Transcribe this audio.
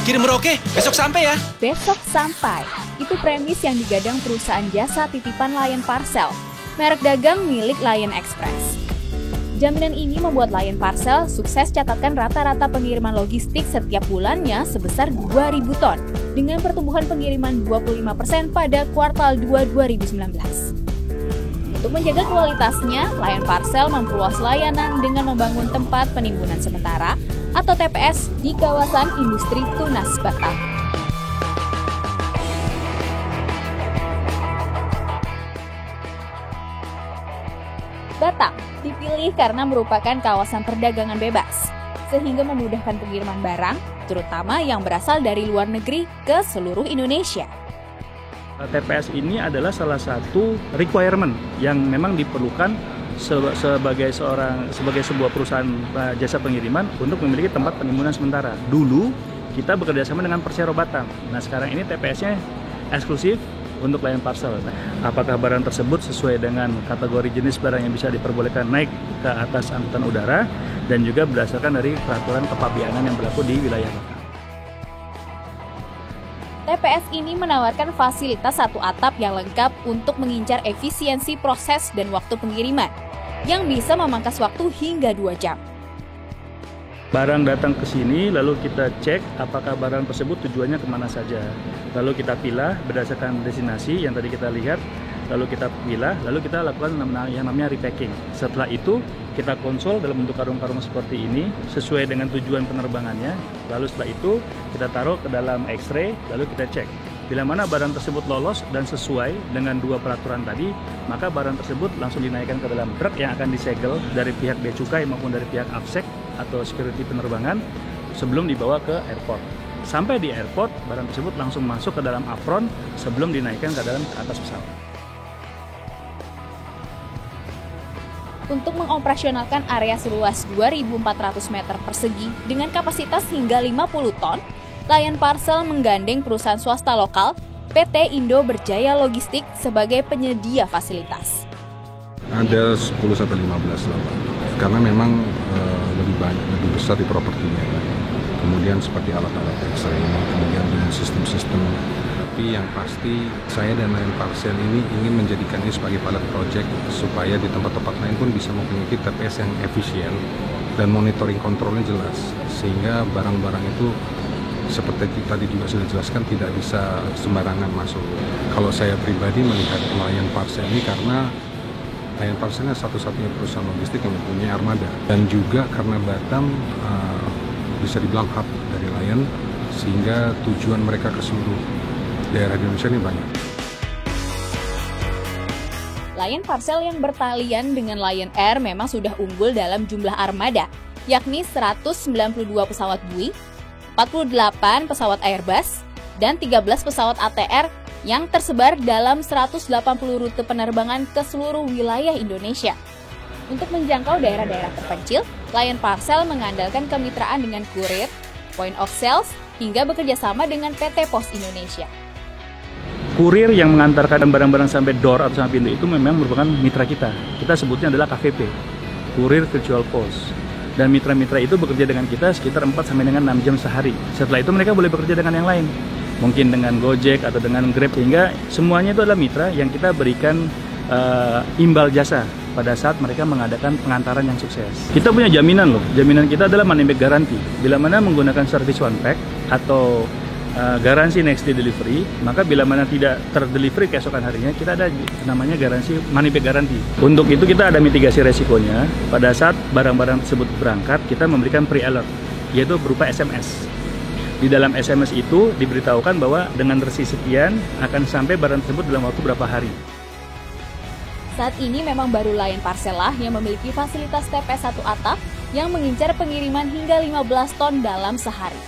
Kirim Merauke, besok sampai ya. Besok sampai. Itu premis yang digadang perusahaan jasa titipan Lion Parcel, merek dagang milik Lion Express. Jaminan ini membuat Lion Parcel sukses catatkan rata-rata pengiriman logistik setiap bulannya sebesar 2.000 ton, dengan pertumbuhan pengiriman 25% pada kuartal 2 2019. Untuk menjaga kualitasnya, Lion Parcel memperluas layanan dengan membangun tempat penimbunan sementara atau TPS di kawasan industri tunas Batam. Batam dipilih karena merupakan kawasan perdagangan bebas, sehingga memudahkan pengiriman barang, terutama yang berasal dari luar negeri ke seluruh Indonesia. TPS ini adalah salah satu requirement yang memang diperlukan sebagai sebuah perusahaan jasa pengiriman untuk memiliki tempat penimbunan sementara. Dulu kita bekerja sama dengan Persero Batam. Nah sekarang ini TPS-nya eksklusif untuk Lion Parcel. Apakah barang tersebut sesuai dengan kategori jenis barang yang bisa diperbolehkan naik ke atas angkutan udara dan juga berdasarkan dari peraturan kepabeanan yang berlaku di wilayah Batam. TPS ini menawarkan fasilitas satu atap yang lengkap untuk mengincar efisiensi proses dan waktu pengiriman, yang bisa memangkas waktu hingga 2 jam. Barang datang ke sini, lalu kita cek apakah barang tersebut tujuannya kemana saja. Lalu kita pilah berdasarkan destinasi yang tadi kita lihat, lalu kita pilah, lalu kita lakukan yang namanya repacking. Setelah itu, kita konsol dalam bentuk karung-karung seperti ini, sesuai dengan tujuan penerbangannya. Lalu setelah itu, kita taruh ke dalam X-ray, lalu kita cek. Bila mana barang tersebut lolos dan sesuai dengan 2 peraturan tadi, maka barang tersebut langsung dinaikkan ke dalam truk yang akan disegel dari pihak Bea Cukai maupun dari pihak APSEC atau security penerbangan sebelum dibawa ke airport. Sampai di airport, barang tersebut langsung masuk ke dalam apron sebelum dinaikkan ke dalam atas pesawat. Untuk mengoperasionalkan area seluas 2.400 meter persegi dengan kapasitas hingga 50 ton, Lion Parcel menggandeng perusahaan swasta lokal, PT Indo Berjaya Logistik sebagai penyedia fasilitas. Ada 10-15 lah, karena memang lebih besar di propertinya. Kemudian seperti alat-alat X-ray, kemudian dengan sistem-sistem. Tapi yang pasti saya dan Lion Parcel ini ingin menjadikan ini sebagai pilot project supaya di tempat-tempat lain pun bisa memiliki TPS yang efisien dan monitoring kontrolnya jelas, sehingga barang-barang itu seperti tadi juga sudah dijelaskan tidak bisa sembarangan masuk. Kalau saya pribadi melihat Lion Parcel ini karena Lion Parcel adalah satu-satunya perusahaan logistik yang mempunyai armada, dan juga karena Batam bisa dibilang hub dari Lion, sehingga tujuan mereka ke seluruh daerah di Indonesia ini banyak. Lion Parcel yang bertalian dengan Lion Air memang sudah unggul dalam jumlah armada, yakni 192 pesawat Boeing, 48 pesawat Airbus, dan 13 pesawat ATR yang tersebar dalam 180 rute penerbangan ke seluruh wilayah Indonesia. Untuk menjangkau daerah-daerah terpencil, Lion Parcel mengandalkan kemitraan dengan kurir, point of sales, hingga bekerja sama dengan PT Pos Indonesia. Kurir yang mengantarkan barang-barang sampai door atau sampai pintu itu memang merupakan mitra kita. Kita sebutnya adalah KVP, Kurir Virtual Post. Dan mitra-mitra itu bekerja dengan kita sekitar 4 sampai dengan 6 jam sehari. Setelah itu mereka boleh bekerja dengan yang lain. Mungkin dengan Gojek atau dengan Grab, sehingga semuanya itu adalah mitra yang kita berikan imbal jasa pada saat mereka mengadakan pengantaran yang sukses. Kita punya jaminan loh, jaminan kita adalah money back guarantee. Bila mana menggunakan service one pack atau garansi next day delivery, maka bila mana tidak terdelivery keesokan harinya, kita ada namanya garansi money back guarantee. Untuk itu kita ada mitigasi resikonya. Pada saat barang-barang tersebut berangkat, kita memberikan pre-alert, yaitu berupa SMS. Di dalam SMS itu diberitahukan bahwa dengan resi sekian akan sampai barang tersebut dalam waktu berapa hari. Saat ini memang baru Lion Parcel lah yang memiliki fasilitas TPS satu atap yang mengincar pengiriman hingga 15 ton dalam sehari.